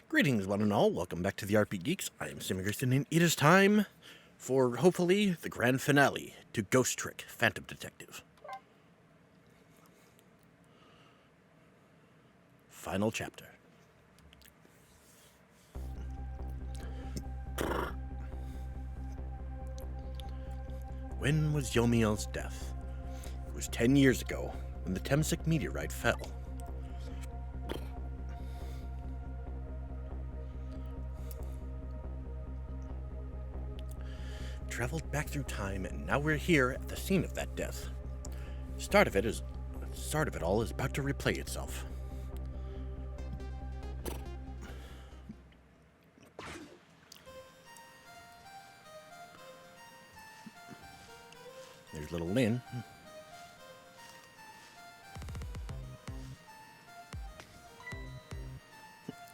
Greetings, one and all. Welcome back to the RP Geeks. I am Sammy Gersten, and it is time for, hopefully, the grand finale to Ghost Trick Phantom Detective. Final chapter. When was Yomiel's death? It was 10 years ago, when the Temsik meteorite fell. Traveled back through time, and now we're here at the scene of that death. The start of it all is about to replay itself. There's little Lynn.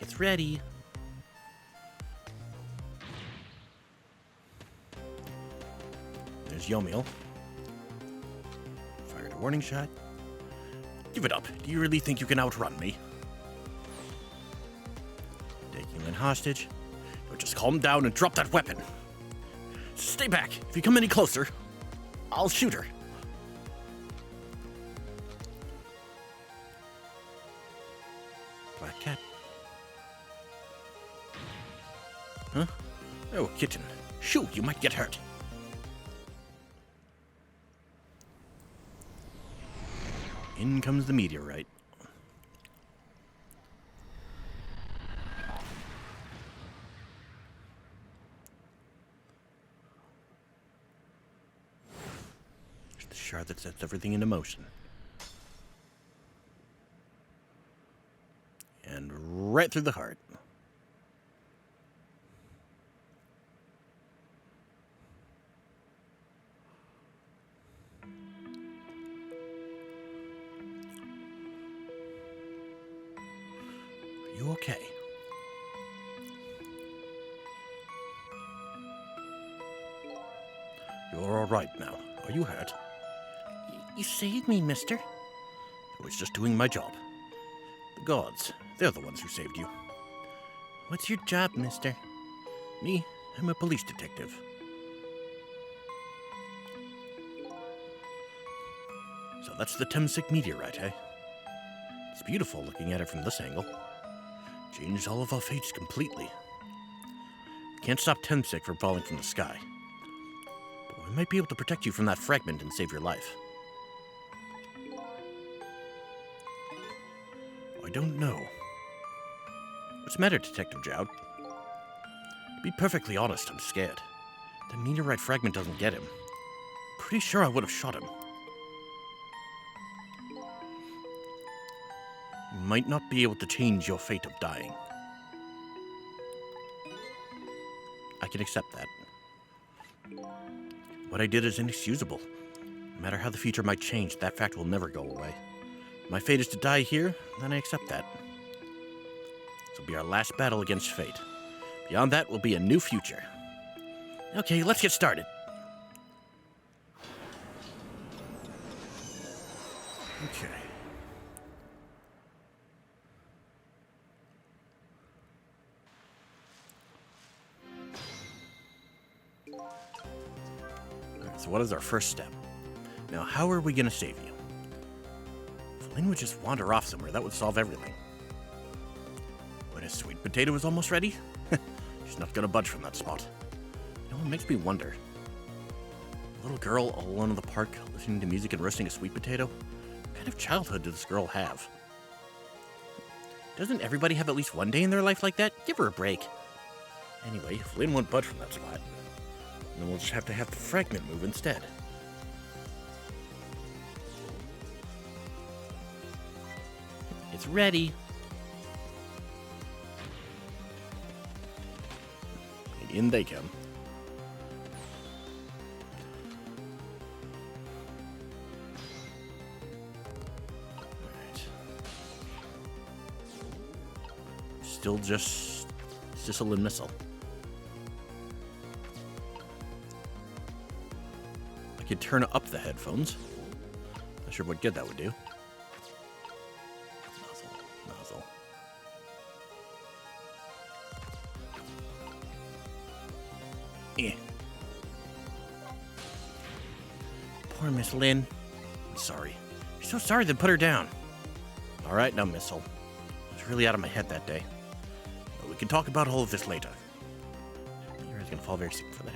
It's ready. There's Yomiel. Fired a warning shot. Give it up. Do you really think you can outrun me? Taking Lynn hostage. Or just calm down and drop that weapon. Stay back. If you come any closer, I'll shoot her. Black cat. Huh? Oh, kitten. Shoot, you might get hurt. In comes the meteorite. There's the shard that sets everything into motion. And right through the heart. You okay? You're all right now. Are you hurt? You saved me, mister. I was just doing my job. The gods, they're the ones who saved you. What's your job, mister? Me? I'm a police detective. So that's the Temsik meteorite, eh? It's beautiful looking at it from this angle. Changed all of our fates completely. Can't stop Temsik from falling from the sky. But we might be able to protect you from that fragment and save your life. I don't know. What's the matter, Detective Jowd? To be perfectly honest, I'm scared. The meteorite fragment doesn't get him. Pretty sure I would have shot him. You might not be able to change your fate of dying. I can accept that. What I did is inexcusable. No matter how the future might change, that fact will never go away. If my fate is to die here, then I accept that. This will be our last battle against fate. Beyond that will be a new future. Okay, let's get started. Okay. So what is our first step? Now, how are we going to save you? If Lynn would just wander off somewhere, that would solve everything. When a sweet potato is almost ready, she's not going to budge from that spot. You know, it makes me wonder. A little girl all alone in the park, listening to music and roasting a sweet potato? What kind of childhood did this girl have? Doesn't everybody have at least one day in their life like that? Give her a break. Anyway, if Lynn won't budge from that spot, then we'll just have to have the fragment move instead. It's ready. And in they come. Alright. Still just Sissel and Missile. could turn up the headphones. Not sure what good that would do. Nozzle. Poor Miss Lynn. I'm sorry. You're so sorry they put her down. All right, now, Missile. I was really out of my head that day. But we can talk about all of this later. Mira's gonna fall very sick for that.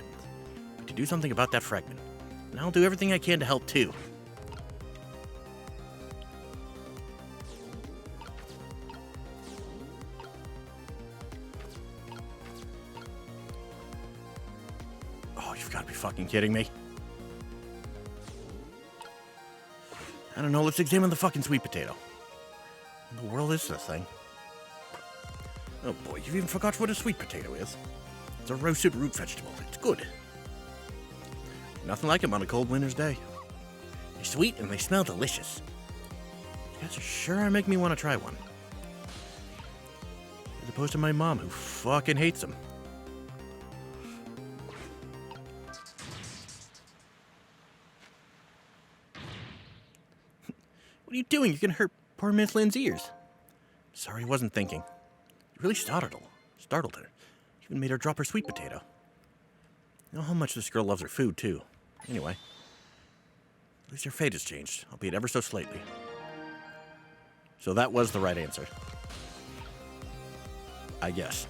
But to do something about that fragment. And I'll do everything I can to help, too. Oh, you've got to be fucking kidding me. I don't know, let's examine the fucking sweet potato. What in the world is this thing? Oh boy, you've even forgot what a sweet potato is. It's a roasted root vegetable. It's good. Nothing like them on a cold winter's day. They're sweet and they smell delicious. You guys are sure make me want to try one. As opposed to my mom, who fucking hates them. What are you doing? You're gonna hurt poor Miss Lynn's ears. Sorry, I wasn't thinking. You really startled her. Even made her drop her sweet potato. You know how much this girl loves her food, too. Anyway, at least her fate has changed, albeit ever so slightly. So that was the right answer. I guess.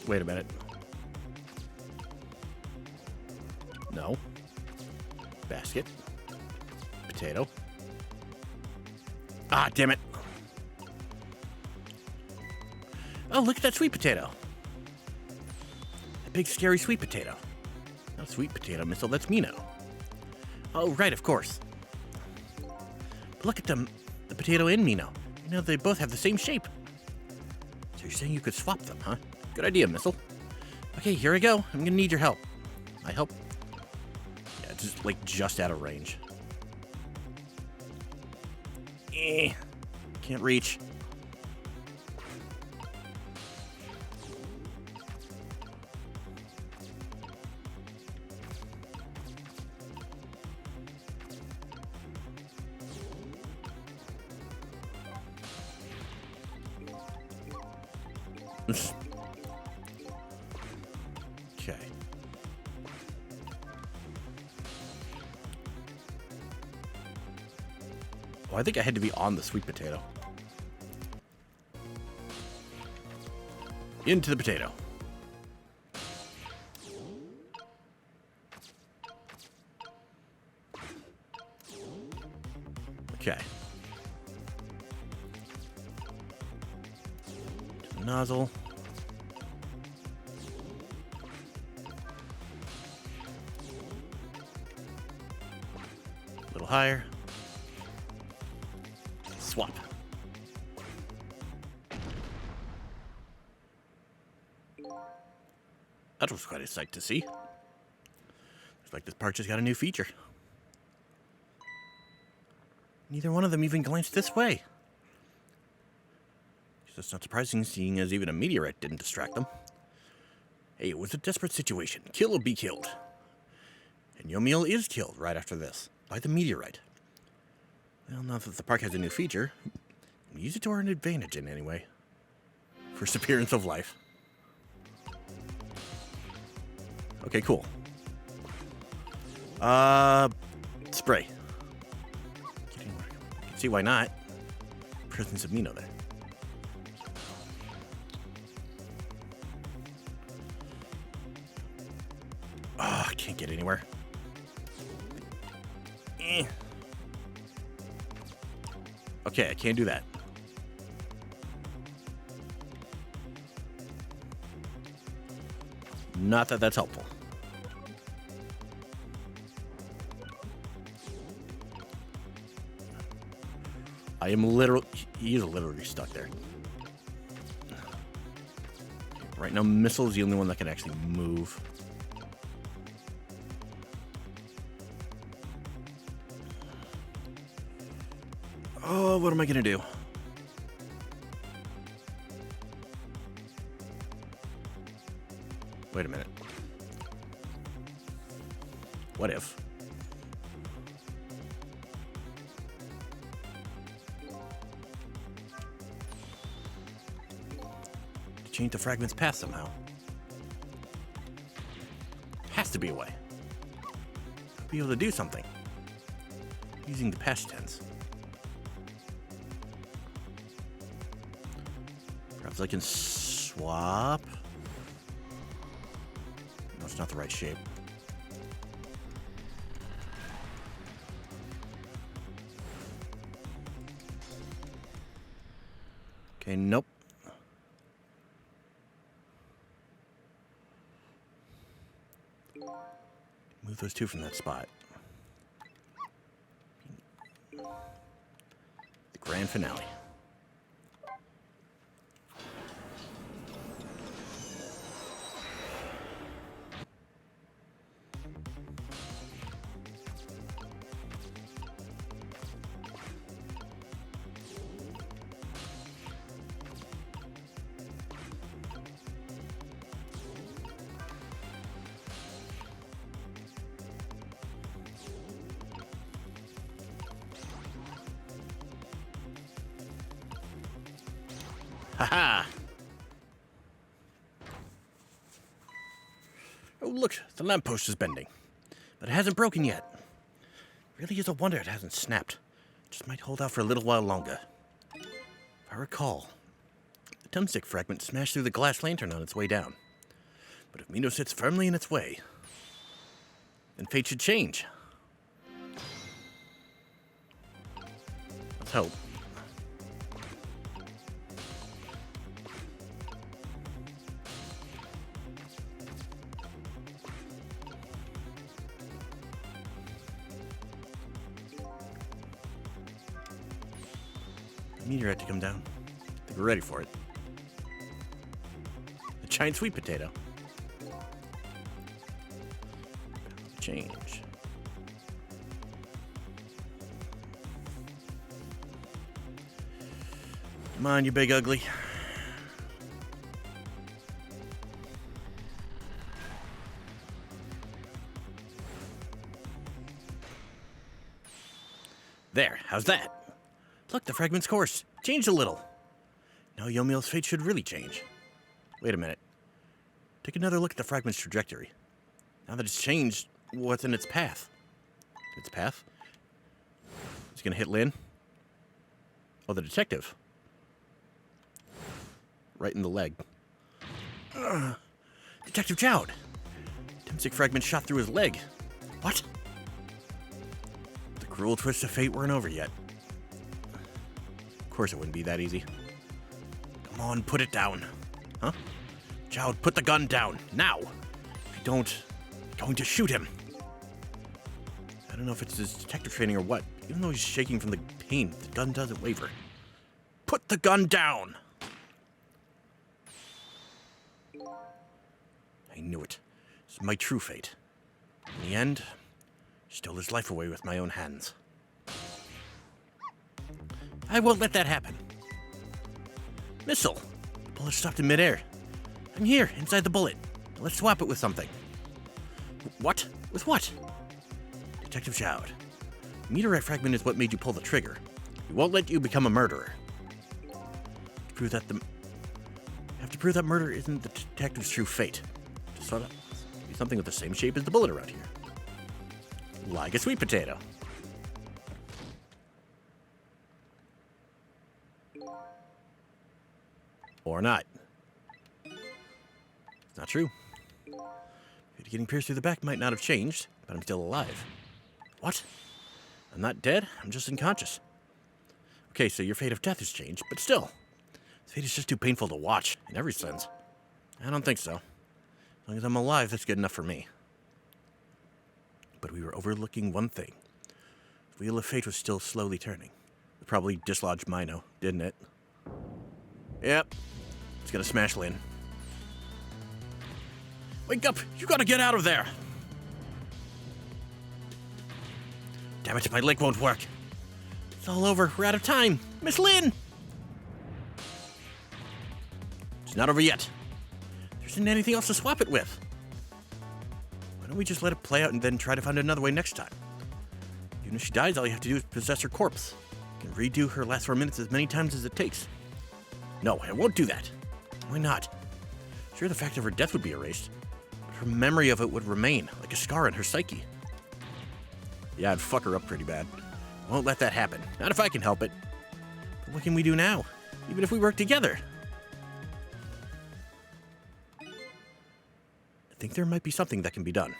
Wait a minute. No. Basket. Potato. Ah, damn it. Oh, look at that sweet potato. A big, scary sweet potato. Not sweet potato, Missile, that's Mino. Oh, right, of course. But look at them. The potato and Mino. You know, they both have the same shape. So you're saying you could swap them, huh? Good idea, Missile. Okay, here I go. I'm gonna need your help. I help? Yeah, it's just out of range. Can't reach. Okay. Oh, I think I had to be on the sweet potato. Into the potato. Okay. To the nozzle. A little higher. Swap. That was quite a sight to see. Looks like this part just got a new feature. Neither one of them even glanced this way. That's not surprising, seeing as even a meteorite didn't distract them. Hey, it was a desperate situation. Kill or be killed. And Yomiel is killed right after this, by the meteorite. Well, now that the park has a new feature, we'll use it to our advantage in any way. First appearance of life. Okay, cool. Spray. I can see why not. Presence of Mino there. Oh, I can't get anywhere. Okay, I can't do that. Not that that's helpful. I am literally... He is literally stuck there. Right now, Missile is the only one that can actually move. Oh, what am I gonna do? Wait a minute. What if? To change the fragment's path somehow. Has to be a way. I'll be able to do something. Using the past tense. Perhaps I can swap. No, it's not the right shape. Okay, nope. Move those two from that spot. The grand finale. Haha! Oh, look, the lamppost is bending. But it hasn't broken yet. Really is a wonder it hasn't snapped. Just might hold out for a little while longer. If I recall, the thumbstick fragment smashed through the glass lantern on its way down. But if Mino sits firmly in its way, then fate should change. Let's hope. Meteorite to come down. I think we're ready for it. The giant sweet potato. Change. Come on, you big ugly. There, how's that? Look, the fragment's course changed a little. Now Yomiel's fate should really change. Wait a minute. Take another look at the fragment's trajectory. Now that it's changed, what's in its path? Its path? It's gonna hit Lynn. Oh, the detective. Right in the leg. Detective Jowd! Timsic fragment shot through his leg. What? The cruel twists of fate weren't over yet. Of course it wouldn't be that easy. Come on, put it down. Huh? Jowd, put the gun down, now! If you don't, I'm going to shoot him. I don't know if it's his detective training or what. Even though he's shaking from the pain, the gun doesn't waver. Put the gun down! I knew it. It's my true fate. In the end, I stole his life away with my own hands. I won't let that happen. Missile! The bullet stopped in midair. I'm here, inside the bullet. Let's swap it with something. What? With what? Detective Jowd. Meteorite fragment is what made you pull the trigger. It won't let you become a murderer. To prove that you have to prove that murder isn't the detective's true fate. Just sort of be something with the same shape as the bullet around here. Like a sweet potato. Or not. It's not true. Getting pierced through the back might not have changed, but I'm still alive. What? I'm not dead, I'm just unconscious. Okay, so your fate of death has changed, but still. This fate is just too painful to watch, in every sense. I don't think so. As long as I'm alive, that's good enough for me. But we were overlooking one thing. The wheel of fate was still slowly turning. It probably dislodged Mino, didn't it? Yep. It's gonna smash Lynn. Wake up! You gotta get out of there! Damn it, my leg won't work. It's all over. We're out of time. Miss Lynn! It's not over yet. There isn't anything else to swap it with. Why don't we just let it play out and then try to find another way next time? Even if she dies, all you have to do is possess her corpse. You can redo her last 4 minutes as many times as it takes. No, I won't do that. Why not? Sure, the fact of her death would be erased, but her memory of it would remain, like a scar in her psyche. Yeah, I'd fuck her up pretty bad. I won't let that happen. Not if I can help it. But what can we do now? Even if we work together? I think there might be something that can be done.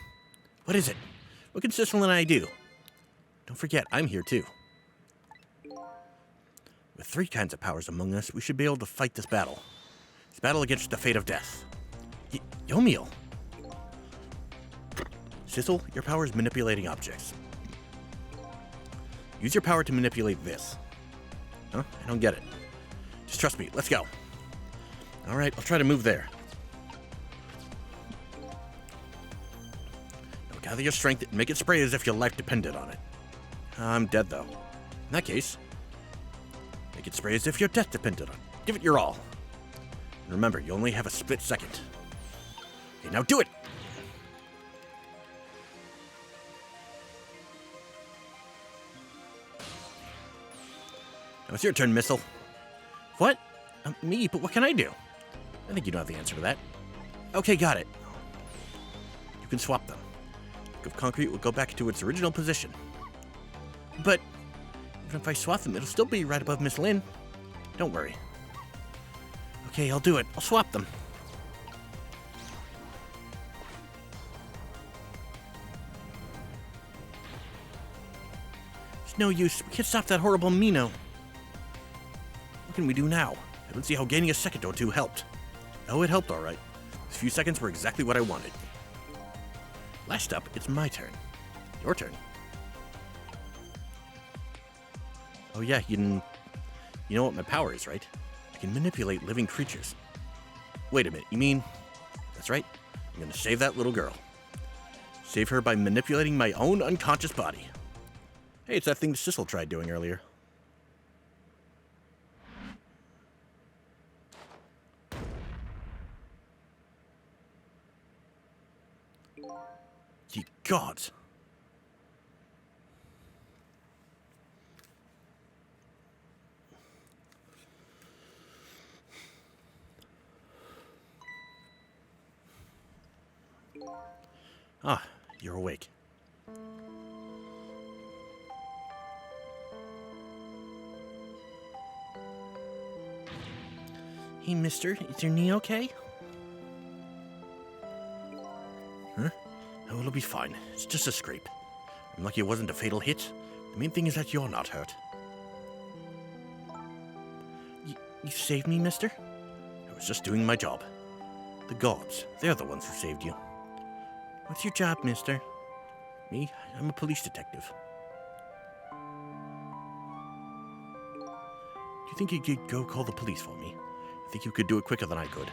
What is it? What can Cecil and I do? Don't forget, I'm here too. With 3 kinds of powers among us, we should be able to fight this battle. This battle against the fate of death. Yomiel! Cecil, your power is manipulating objects. Use your power to manipulate this. Huh? I don't get it. Just trust me. Let's go. All right, I'll try to move there. Now gather your strength and make it spray as if your life depended on it. I'm dead, though. In that case, make it spray as if your death depended on it. Give it your all. And remember, you only have a split second. Okay, now do it! Now it's your turn, Missile. What? Me? But what can I do? I think you know the answer to that. Okay, got it. You can swap them. The block of concrete will go back to its original position. But even if I swap them, it'll still be right above Miss Lynn. Don't worry. Okay, I'll do it. I'll swap them. It's no use. We can't stop that horrible Mino. What can we do now? I don't see how gaining a second or two helped. Oh, it helped all right. These few seconds were exactly what I wanted. Last up, it's my turn. Your turn. Oh yeah, you know what my power is, right? I can manipulate living creatures. Wait a minute, you mean... That's right, I'm gonna save that little girl. Save her by manipulating my own unconscious body. Hey, it's that thing Cecil tried doing earlier. Ye gods! Ah, you're awake. Hey, mister, is your knee okay? Huh? Oh, it'll be fine. It's just a scrape. I'm lucky it wasn't a fatal hit. The main thing is that you're not hurt. You saved me, mister? I was just doing my job. The gods, they're the ones who saved you. What's your job, mister? Me? I'm a police detective. Do you think you could go call the police for me? I think you could do it quicker than I could.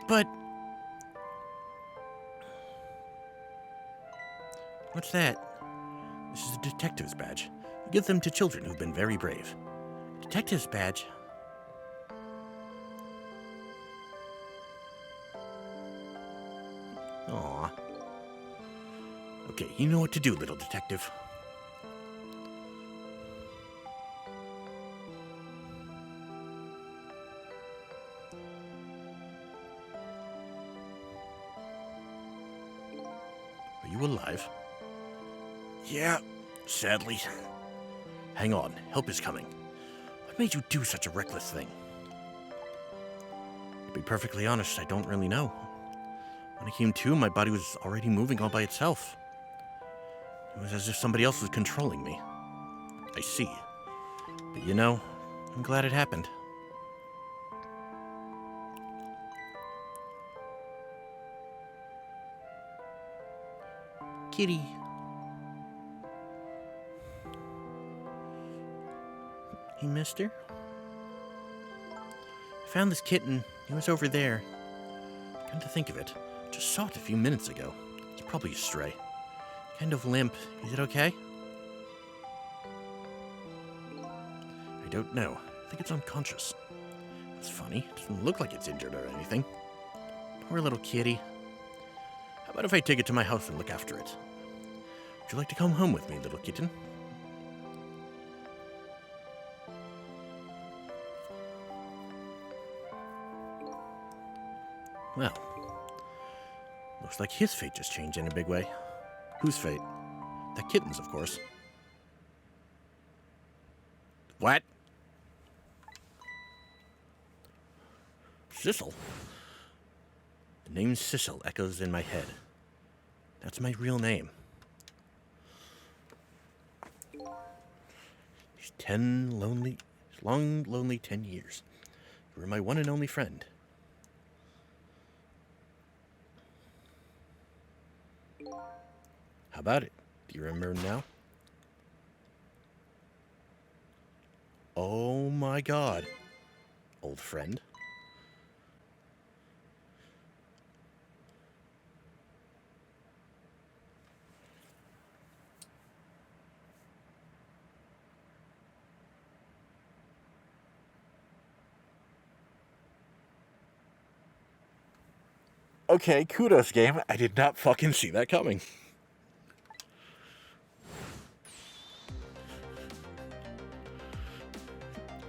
But... What's that? This is a detective's badge. You give them to children who've been very brave. Detective's badge? Aww. Okay, you know what to do, little detective. Are you alive? Yeah, sadly. Hang on, help is coming. What made you do such a reckless thing? To be perfectly honest, I don't really know. When I came to, my body was already moving all by itself. It was as if somebody else was controlling me. I see. But you know, I'm glad it happened. Kitty. Hey, mister? I found this kitten. It was over there. Come to think of it, Just saw it a few minutes ago. It's probably a stray. Kind of limp. Is it okay? I don't know. I think it's unconscious. It's funny. It doesn't look like it's injured or anything. Poor little kitty. How about if I take it to my house and look after it? Would you like to come home with me, little kitten? Well, looks like his fate just changed in a big way. Whose fate? That kitten's, of course. What? Sissel? The name Sissel echoes in my head. That's my real name. These long, lonely 10 years. You were my one and only friend. How about it? Do you remember now? Oh my God, old friend. Okay, kudos, game. I did not fucking see that coming.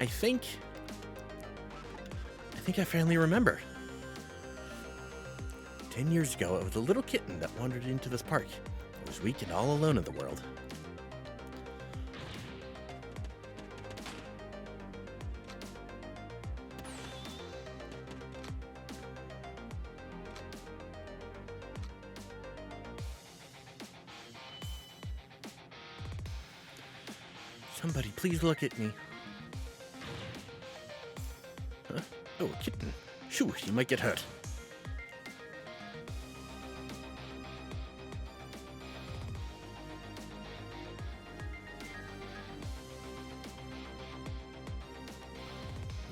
I think I finally remember. 10 years ago, I was a little kitten that wandered into this park. I was weak and all alone in the world. Somebody, please look at me. Huh? Oh, a kitten. Shoo, you might get hurt.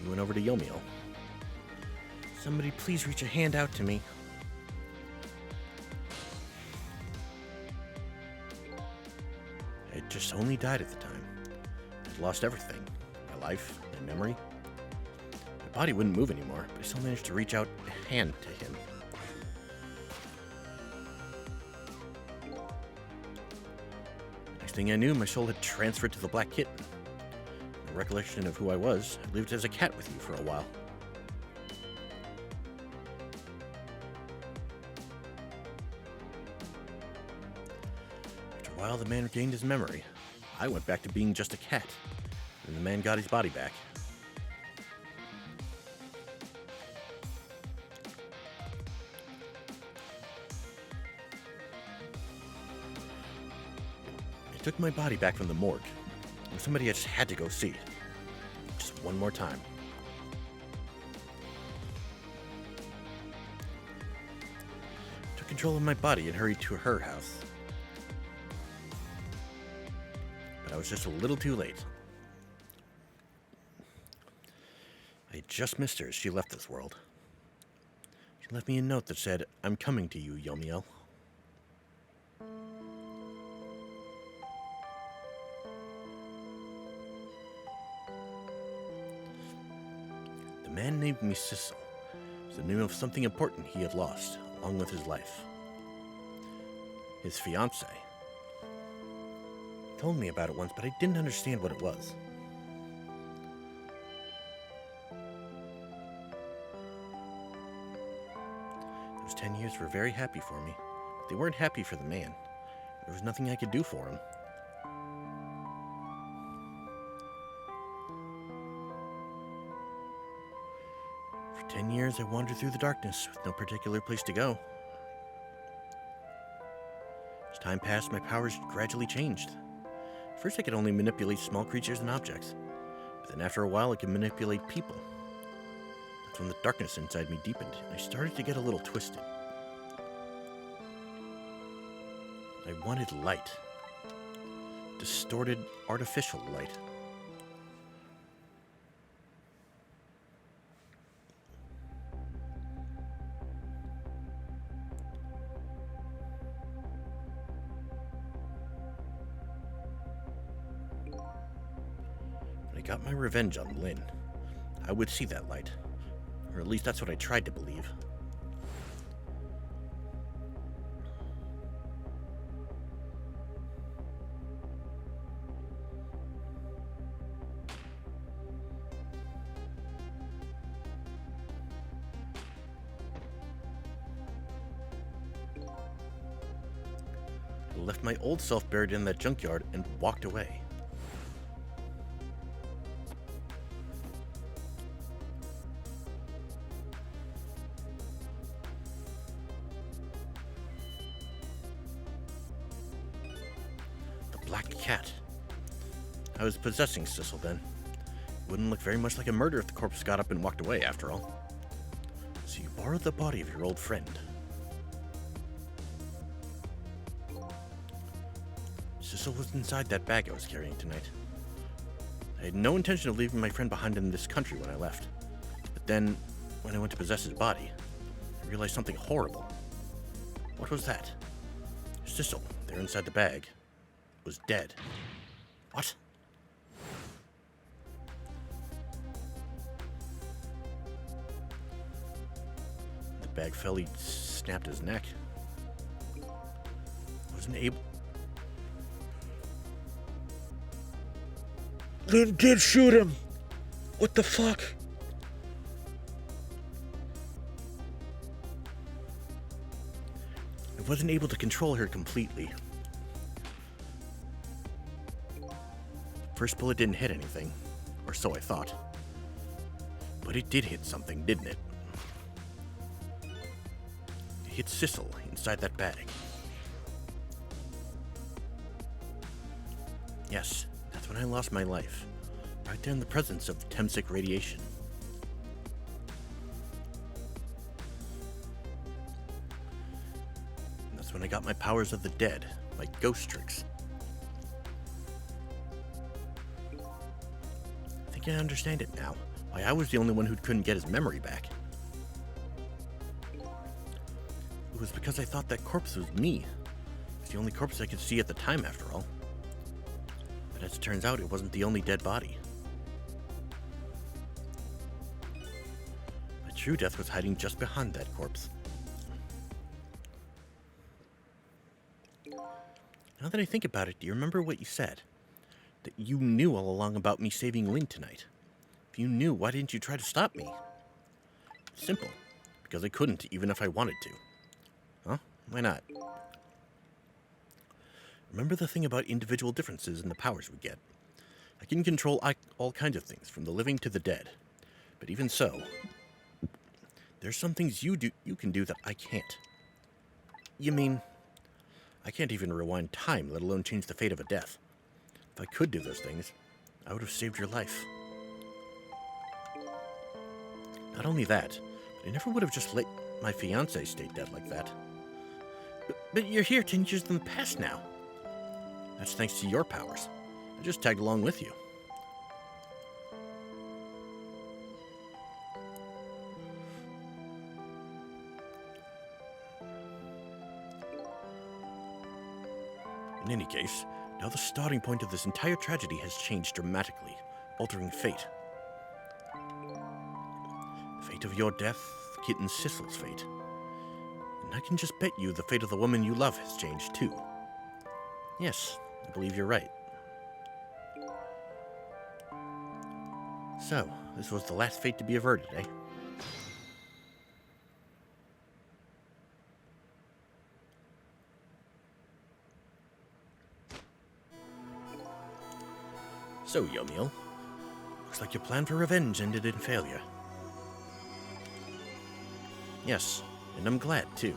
You went over to Yomiel. Somebody, please reach a hand out to me. I had just only died at the time. I'd lost everything. My life, my memory. My body wouldn't move anymore, but I still managed to reach out a hand to him. Next thing I knew, my soul had transferred to the black kitten. The recollection of who I was, I lived as a cat with you for a while. After a while, the man regained his memory. I went back to being just a cat, and the man got his body back. I took my body back from the morgue, and somebody I just had to go see. Just one more time. Took control of my body and hurried to her house. I was just a little too late. I had just missed her as she left this world. She left me a note that said, "I'm coming to you, Yomiel." The man named me Sissel. It was the name of something important he had lost, along with his life. His fiancée. Told me about it once, but I didn't understand what it was. Those 10 years were very happy for me. But they weren't happy for the man. There was nothing I could do for him. For 10 years, I wandered through the darkness with no particular place to go. As time passed, my powers gradually changed. First, I could only manipulate small creatures and objects, but then after a while, I could manipulate people. That's when the darkness inside me deepened, and I started to get a little twisted. I wanted light. Distorted, artificial light. got my revenge on Lynn, I would see that light. Or at least that's what I tried to believe. I left my old self buried in that junkyard and walked away. Black cat. I was possessing Sissel then. Wouldn't look very much like a murder if the corpse got up and walked away, after all. So you borrowed the body of your old friend. Sissel was inside that bag I was carrying tonight. I had no intention of leaving my friend behind in this country when I left. But then, when I went to possess his body, I realized something horrible. What was that? Sissel, there inside the bag, was dead. What? The bag fell, he snapped his neck. Wasn't able... Lynn did shoot him! What the fuck? I wasn't able to control her completely. First bullet didn't hit anything, or so I thought. But it did hit something, didn't it? It hit Sissel inside that bag. Yes, that's when I lost my life. Right there in the presence of Temsic radiation. And that's when I got my powers of the dead, my ghost tricks. I understand it now. Why I was the only one who couldn't get his memory back. It was because I thought that corpse was me. It's the only corpse I could see at the time, after all. But as it turns out, it wasn't the only dead body. My true death was hiding just behind that corpse. Now that I think about it, do you remember what you said? That you knew all along about me saving Lynn tonight. If you knew, why didn't you try to stop me? Simple. Because I couldn't, even if I wanted to. Huh? Why not? Remember the thing about individual differences in the powers we get. I can control all kinds of things, from the living to the dead. But even so, there's some things you can do that I can't. You mean, I can't even rewind time, let alone change the fate of a death. If I could do those things, I would have saved your life. Not only that, but I never would have just let my fiancé stay dead like that. But you're here 10 years in the past now. That's thanks to your powers. I just tagged along with you. In any case, now the starting point of this entire tragedy has changed dramatically, altering fate. The fate of your death, kitten Sissel's fate. And I can just bet you the fate of the woman you love has changed too. Yes, I believe you're right. So, this was the last fate to be averted, eh? So, Yomiel, looks like your plan for revenge ended in failure. Yes, and I'm glad, too.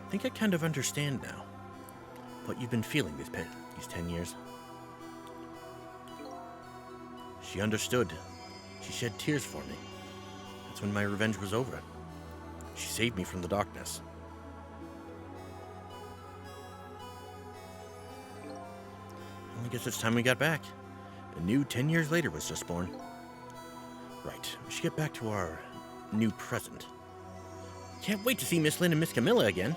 I think I kind of understand now what you've been feeling these 10 years. She understood. She shed tears for me. That's when my revenge was over. She saved me from the darkness. Well, I guess it's time we got back. A new 10 years later was just born. Right, we should get back to our new present. Can't wait to see Miss Lynn and Miss Camilla again.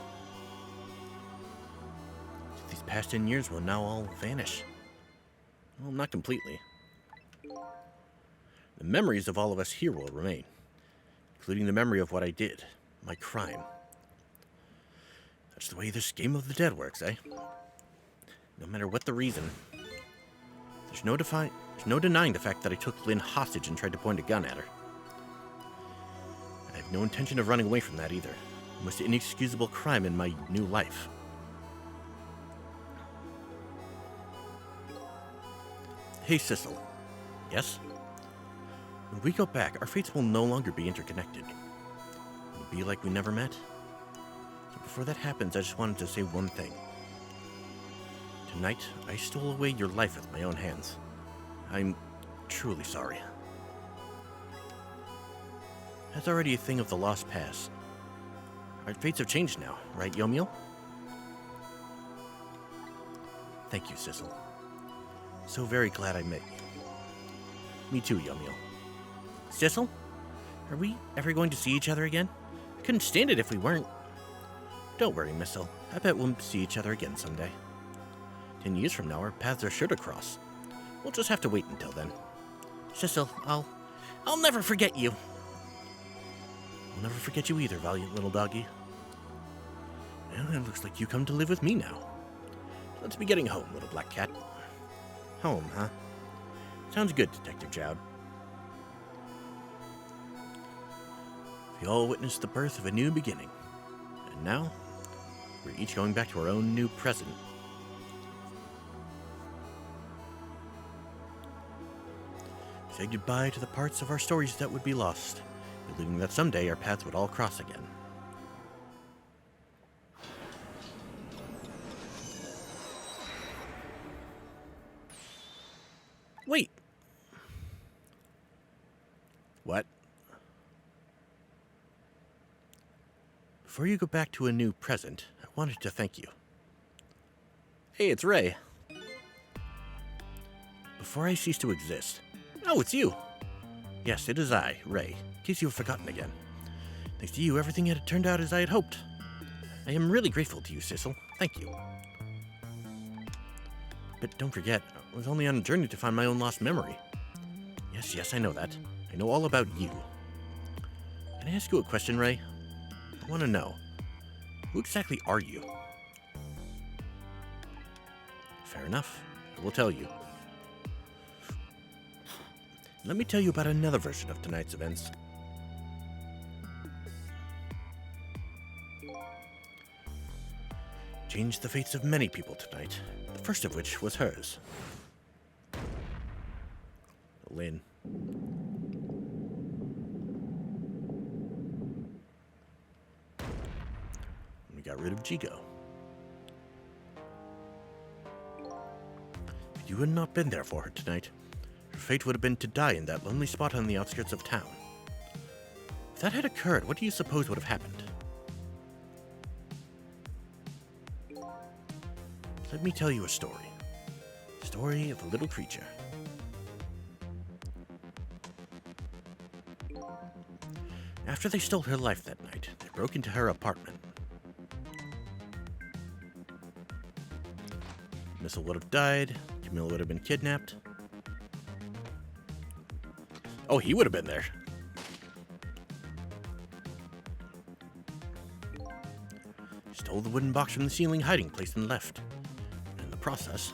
these past 10 years will now all vanish. Well, not completely. The memories of all of us here will remain, including the memory of what I did, my crime. That's the way this game of the dead works, eh? No matter what the reason, there's no denying the fact that I took Lynn hostage and tried to point a gun at her. I have no intention of running away from that either. It was an inexcusable crime in my new life. Hey, Sissel. Yes? When we go back, our fates will no longer be interconnected. It'll be like we never met. But before that happens, I just wanted to say one thing. Tonight, I stole away your life with my own hands. I'm truly sorry. That's already a thing of the lost past. Our fates have changed now, right, Yomiel? Thank you, Sissel. So very glad I met you. Me too, Yomiel. Sissel? Are we ever going to see each other again? I couldn't stand it if we weren't. Don't worry, Missile. I bet we'll see each other again someday. 10 years from now, our paths are sure to cross. We'll just have to wait until then. Sissel, I'll never forget you. I'll never forget you either, valiant little doggy. Well, it looks like you come to live with me now. Let's be getting home, little black cat. Home, huh? Sounds good, Detective Jowd. We all witnessed the birth of a new beginning. And now, we're each going back to our own new present. Say goodbye to the parts of our stories that would be lost, believing that someday our paths would all cross again. Wait. What? Before you go back to a new present, I wanted to thank you. Hey, it's Ray. Before I cease to exist. Oh, it's you. Yes, it is I, Ray, in case you have forgotten again. Thanks to you, everything had turned out as I had hoped. I am really grateful to you, Sissel. Thank you. But don't forget, I was only on a journey to find my own lost memory. Yes, I know that. I know all about you. Can I ask you a question, Ray? I want to know, who exactly are you? Fair enough. I will tell you. Let me tell you about another version of tonight's events. Changed the fates of many people tonight, the first of which was hers. Lynn. We got rid of Jigo. If you had not been there for her tonight, her fate would have been to die in that lonely spot on the outskirts of town. If that had occurred, what do you suppose would have happened? Let me tell you a story. The story of a little creature. After they stole her life that night, they broke into her apartment. Missile would have died, Camille would have been kidnapped. Oh, he would have been there. Stole the wooden box from the ceiling hiding place and left. In the process...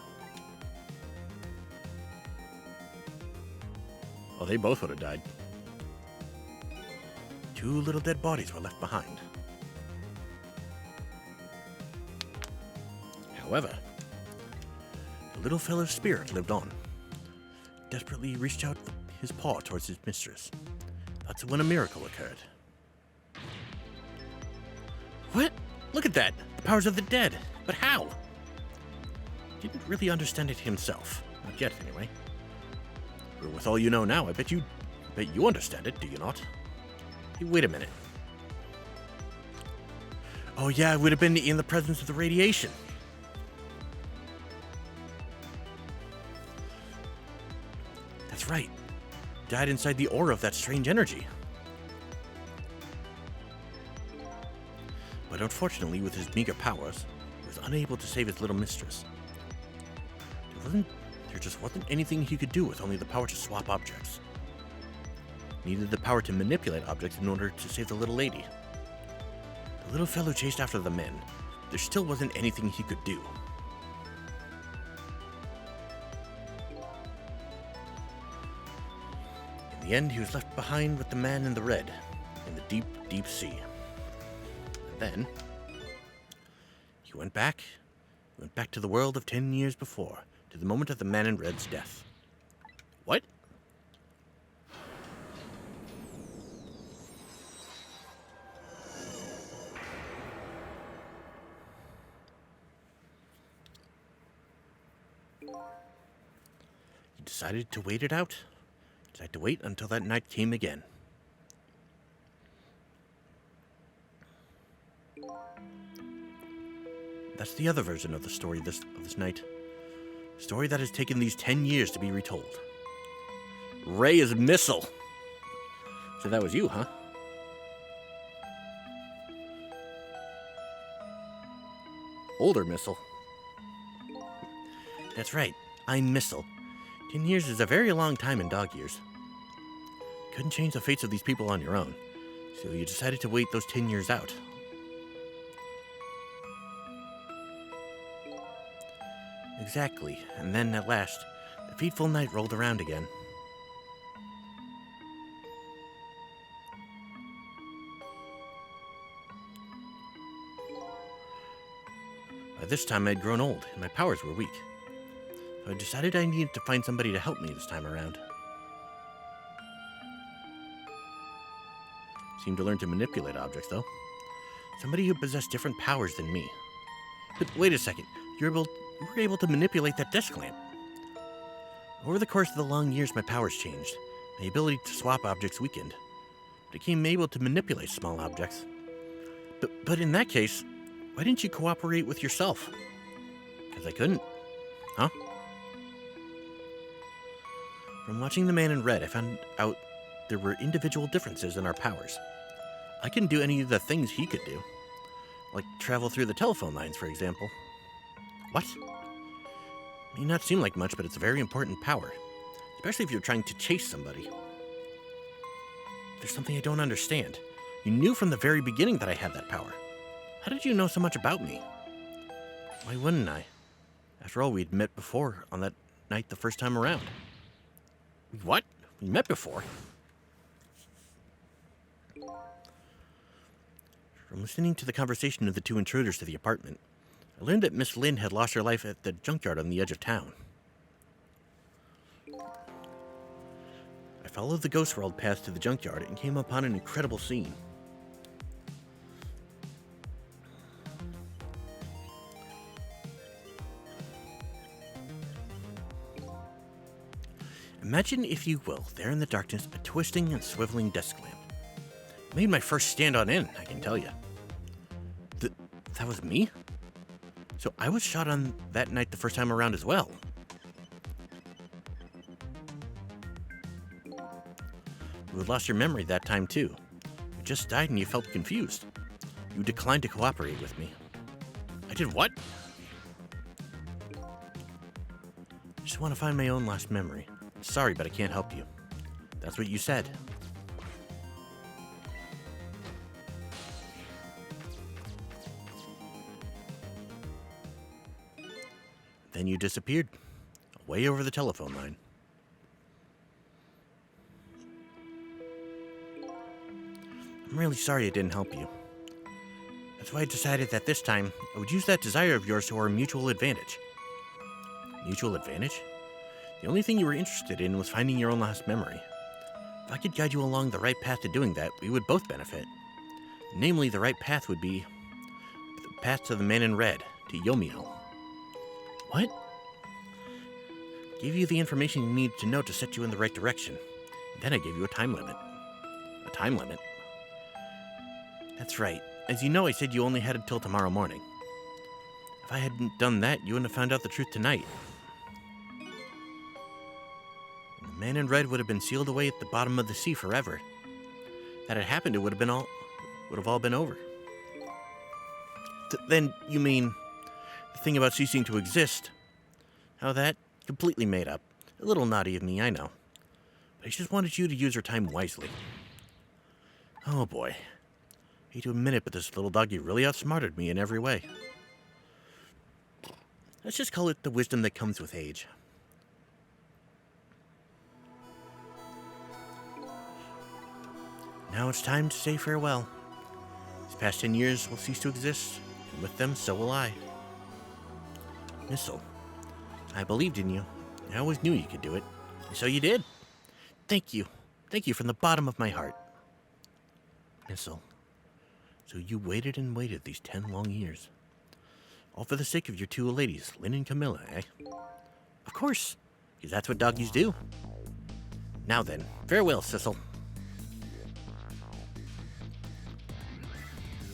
oh, they both would have died. 2 little dead bodies were left behind. However, the little fellow's spirit lived on. Desperately reached out his paw towards his mistress. That's when a miracle occurred. What? Look at that! The powers of the dead! But how? Didn't really understand it himself. Not yet, anyway. But with all you know now, I bet you understand it, do you not? Hey, wait a minute. Oh yeah, it would have been in the presence of the radiation. That's right. Died inside the aura of that strange energy. But unfortunately, with his meager powers, was unable to save his little mistress. There just wasn't anything he could do with only the power to swap objects. He needed the power to manipulate objects in order to save the little lady. The little fellow chased after the men. There still wasn't anything he could do. In the end, he was left behind with the man in the red, in the deep, deep sea. And then, he went back to the world of 10 years before, to the moment of the man in red's death. What? He decided to wait it out. Decided to wait until that night came again. That's the other version of the story of this night. A story that has taken these 10 years to be retold. Ray is Missile. So that was you, huh? Older Missile. That's right, I'm Missile. 10 years is a very long time in dog years. Couldn't change the fates of these people on your own, so you decided to wait those 10 years out. Exactly, and then at last, the fateful night rolled around again. By this time, I had grown old, and my powers were weak. So I decided I needed to find somebody to help me this time around. Seemed to learn to manipulate objects, though. Somebody who possessed different powers than me. But wait a second, you were able to manipulate that desk lamp. Over the course of the long years, my powers changed. My ability to swap objects weakened. I became able to manipulate small objects. But in that case, why didn't you cooperate with yourself? Because I couldn't. Huh? From watching The Man in Red, I found out there were individual differences in our powers. I couldn't do any of the things he could do. Like travel through the telephone lines, for example. What? May not seem like much, but it's a very important power. Especially if you're trying to chase somebody. There's something I don't understand. You knew from the very beginning that I had that power. How did you know so much about me? Why wouldn't I? After all, we'd met before on that night the first time around. What? We met before? From listening to the conversation of the two intruders to the apartment, I learned that Miss Lynn had lost her life at the junkyard on the edge of town. I followed the Ghost World path to the junkyard and came upon an incredible scene. Imagine, if you will, there in the darkness, a twisting and swiveling desk lamp. It made my first stand on end, I can tell you. That was me? So I was shot on that night the first time around as well. You had lost your memory that time too. You just died and you felt confused. You declined to cooperate with me. I did what? I just want to find my own lost memory. Sorry, but I can't help you. That's what you said. Then you disappeared, away over the telephone line. I'm really sorry I didn't help you. That's why I decided that this time, I would use that desire of yours to our mutual advantage. Mutual advantage? The only thing you were interested in was finding your own lost memory. If I could guide you along the right path to doing that, we would both benefit. Namely, the right path would be the path to the Man in Red, to Yomio. What? Gave you the information you needed to know to set you in the right direction. Then I gave you a time limit. A time limit? That's right. As you know, I said you only had until tomorrow morning. If I hadn't done that, you wouldn't have found out the truth tonight. And the Man in Red would have been sealed away at the bottom of the sea forever. If that had happened, it would have all been over. Then, you mean, The thing about ceasing to exist. How that? Completely made up. A little naughty of me, I know. But I just wanted you to use your time wisely. Oh boy. Hate to admit it, but this little doggy really outsmarted me in every way. Let's just call it the wisdom that comes with age. Now it's time to say farewell. These past 10 years will cease to exist, and with them, so will I. Missile, I believed in you. I always knew you could do it. And so you did. Thank you. Thank you from the bottom of my heart. Missile, so you waited and waited these 10 long years. All for the sake of your two ladies, Lynn and Camilla, eh? Of course, because that's what doggies do. Now then, farewell, Sissel.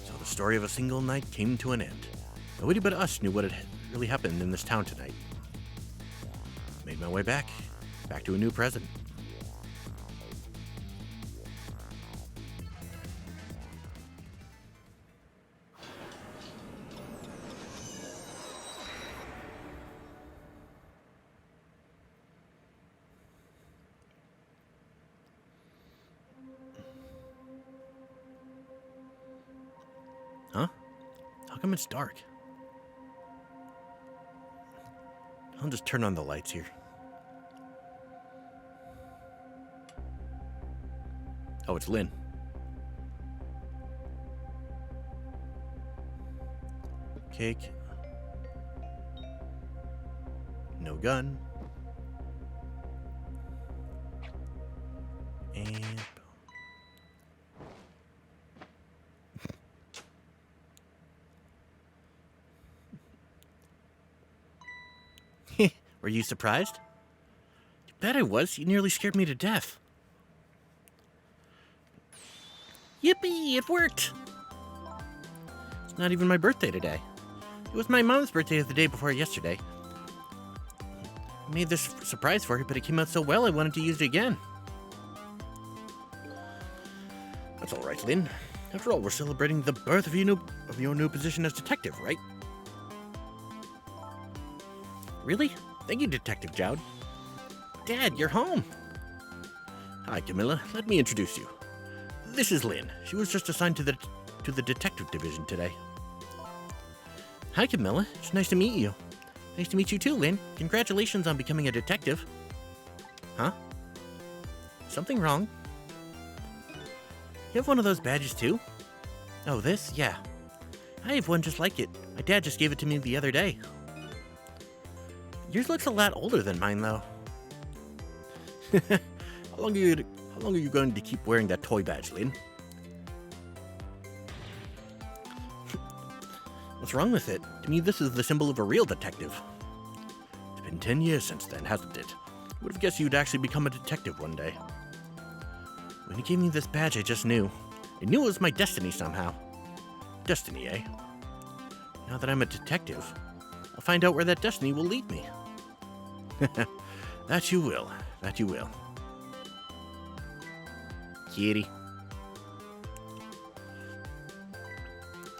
So the story of a single night came to an end. Nobody but us knew what had really happened in this town tonight. Made my way back to a new president. Huh? How come it's dark? I'll just turn on the lights here. Oh, it's Lynn. Cake. No gun. And... Were you surprised? You bet I was. You nearly scared me to death. Yippee! It worked! It's not even my birthday today. It was my mom's birthday the day before yesterday. I made this surprise for her, but it came out so well I wanted to use it again. That's all right, Lynn. After all, we're celebrating the birth of your new position as detective, right? Really? Thank you, Detective Jowd. Dad, you're home. Hi, Camilla. Let me introduce you. This is Lynn. She was just assigned to the detective division today. Hi, Camilla. It's nice to meet you. Nice to meet you too, Lynn. Congratulations on becoming a detective. Huh? Something wrong? You have one of those badges too? Oh, this? Yeah. I have one just like it. My dad just gave it to me the other day. Yours looks a lot older than mine, though. How long are you going to keep wearing that toy badge, Lynn? What's wrong with it? To me, this is the symbol of a real detective. It's been 10 years since then, hasn't it? Would have guessed you'd actually become a detective one day. When you gave me this badge, I just knew. I knew it was my destiny somehow. Destiny, eh? Now that I'm a detective, I'll find out where that destiny will lead me. That you will. That you will. Kitty.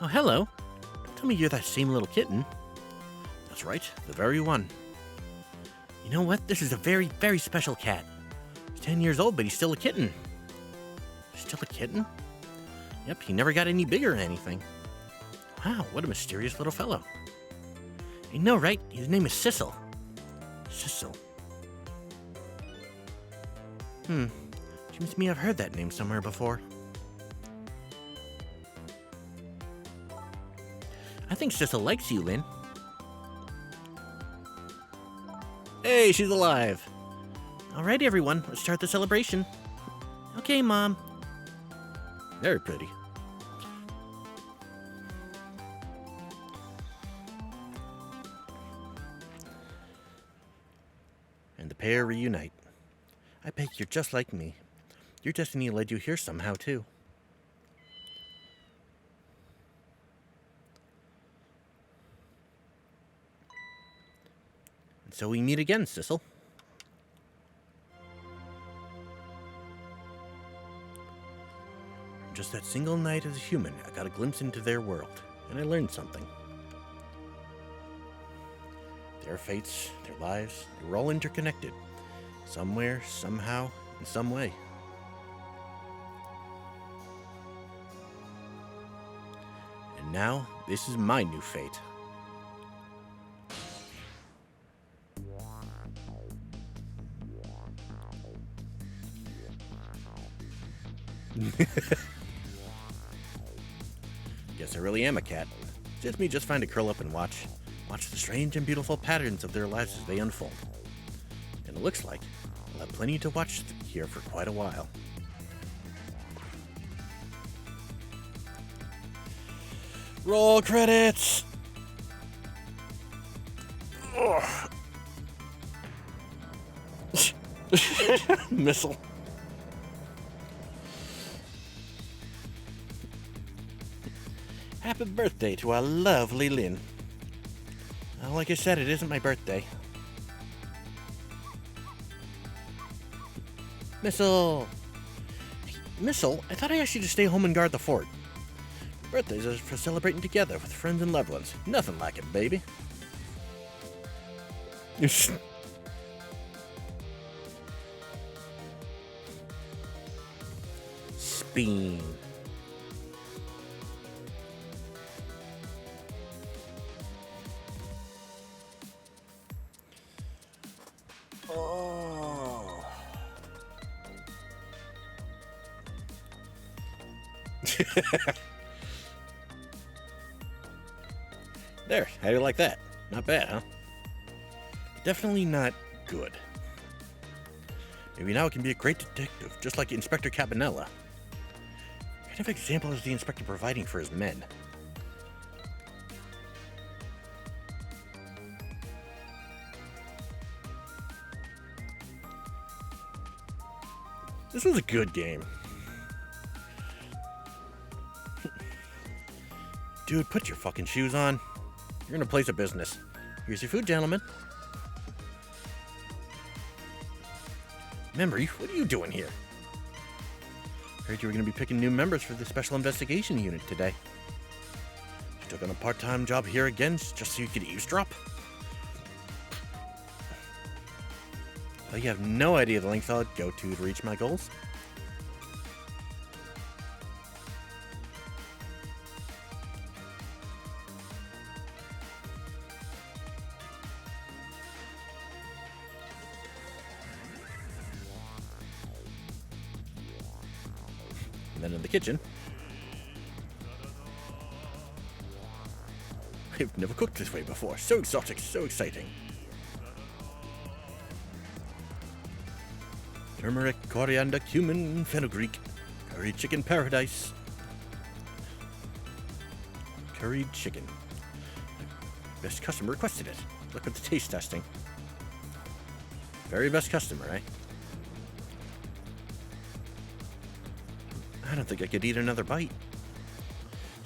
Oh, hello. Don't tell me you're that same little kitten. That's right, the very one. You know what? This is a very, very special cat. He's 10 years old, but he's still a kitten. Still a kitten? Yep, he never got any bigger or anything. Wow, what a mysterious little fellow. I know, right? His name is Sissel. Sissel. Seems to me I've heard that name somewhere before. I think Sissel likes you, Lynn. Hey, she's alive. Alright, everyone, let's start the celebration. Okay, Mom. Very pretty. And the pair reunite. I bet you're just like me. Your destiny led you here somehow, too. And so we meet again, Sissel. From just that single night as a human, I got a glimpse into their world, and I learned something. Their fates, their lives, they were all interconnected. Somewhere, somehow, in some way. And now, this is my new fate. Guess I really am a cat. Just me just fine to curl up and watch the strange and beautiful patterns of their lives as they unfold. And it looks like I'll have plenty to watch here for quite a while. Roll credits! Ugh. Missile. Happy birthday to our lovely Lynn. Well, like I said, it isn't my birthday. Missile! Hey, Missile, I thought I asked you to stay home and guard the fort. Birthdays are for celebrating together with friends and loved ones. Nothing like it, baby. Speen. Oh. There, how do you like that? Not bad, huh? Definitely not good. Maybe now it can be a great detective, just like Inspector Cabanella. What kind of example is the inspector providing for his men? This was a good game. Dude, put your fucking shoes on. You're in a place of business. Here's your food, gentlemen. Memory, what are you doing here? Heard you were going to be picking new members for the Special Investigation Unit today. You took on a part-time job here again just so you could eavesdrop? Well, you have no idea the lengths I'd go to reach my goals. And then in the kitchen, I've never cooked this way before. So exotic, so exciting. Turmeric, coriander, cumin, fenugreek. Curried chicken paradise. Curried chicken. Best customer requested it. Look at the taste testing. Very best customer, eh? I don't think I could eat another bite.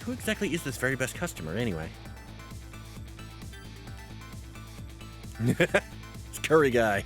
Who exactly is this very best customer, anyway? It's Curry Guy.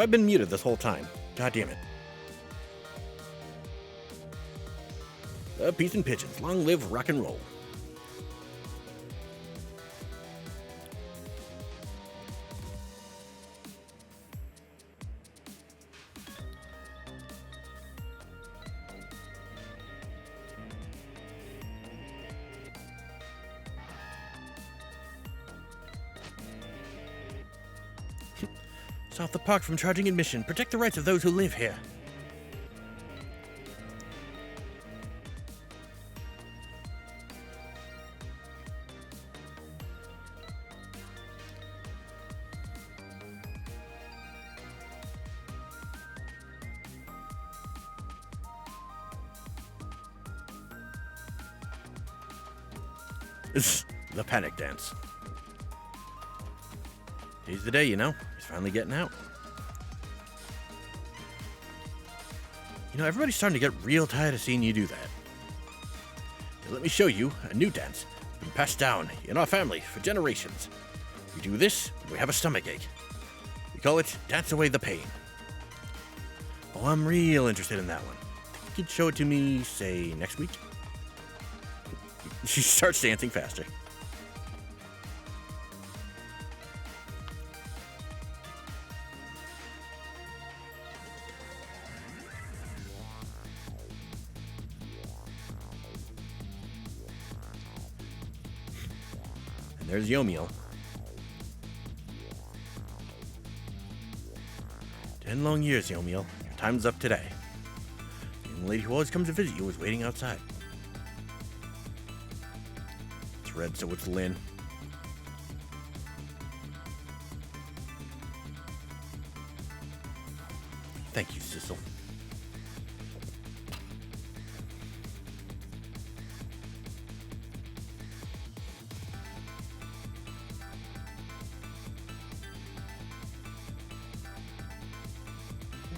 I've been muted this whole time. God damn it. Peace and pigeons. Long live rock and roll. Stop the park from charging admission. Protect the rights of those who live here. It's the panic dance. Today's the day, you know. He's finally getting out. You know, everybody's starting to get real tired of seeing you do that. Now, let me show you a new dance been passed down in our family for generations. We do this when we have a stomach ache. We call it Dance Away the Pain. Oh, I'm real interested in that one. Think you could show it to me, say, next week? She starts dancing faster. And there's Yomiel. 10 long years, Yomiel. Your time's up today. The young lady who always comes to visit you is waiting outside. It's red, so it's Lynn. Thank you, Sissel.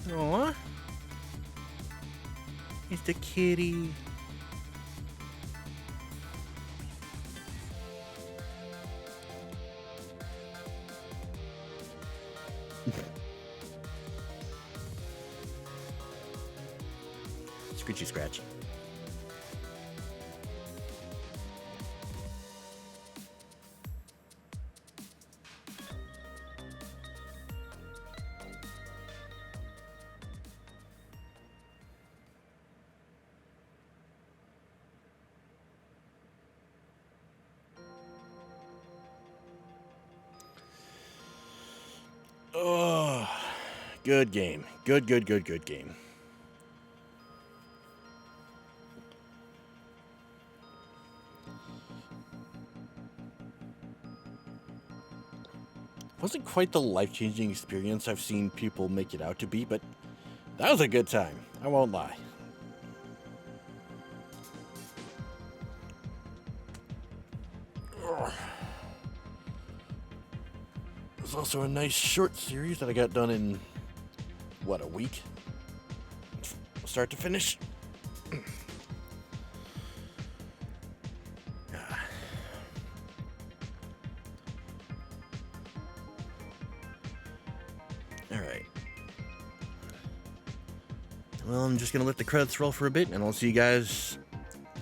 Aww. It's the kitty. Screechy scratch. Oh, good game. Good game. Wasn't quite the life-changing experience I've seen people make it out to be, but that was a good time. I won't lie. Ugh. There's also a nice short series that I got done in, what, a week? Start to finish. Alright. Well, I'm just gonna let the credits roll for a bit, and I'll see you guys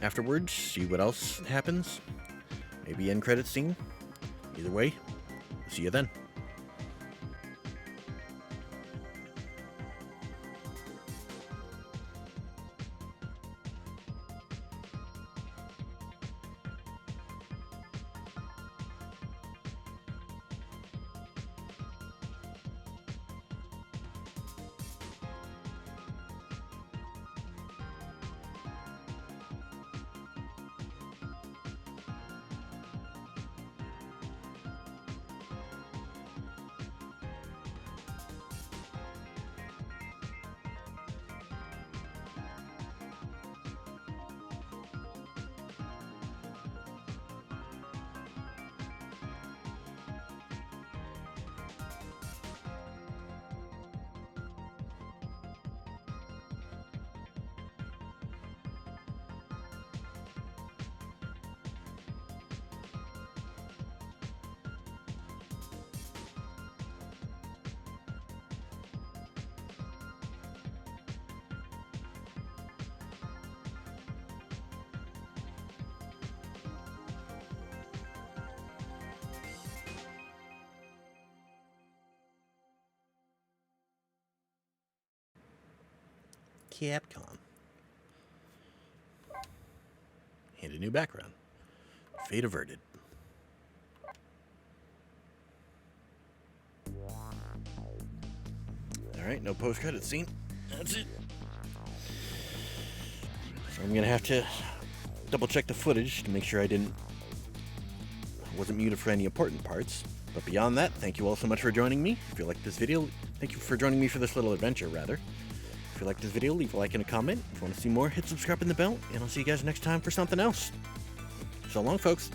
afterwards, see what else happens. Maybe end credits scene. Either way, see you then. Capcom. And a new background. Fate averted. Alright, no post-credit scene. That's it. So I'm gonna have to double check the footage to make sure I wasn't muted for any important parts. But beyond that, thank you all so much for joining me. If you liked this video, thank you for joining me for this little adventure, rather. If you liked this video, leave a like and a comment. If you want to see more, hit subscribe and the bell, and I'll see you guys next time for something else. So long, folks.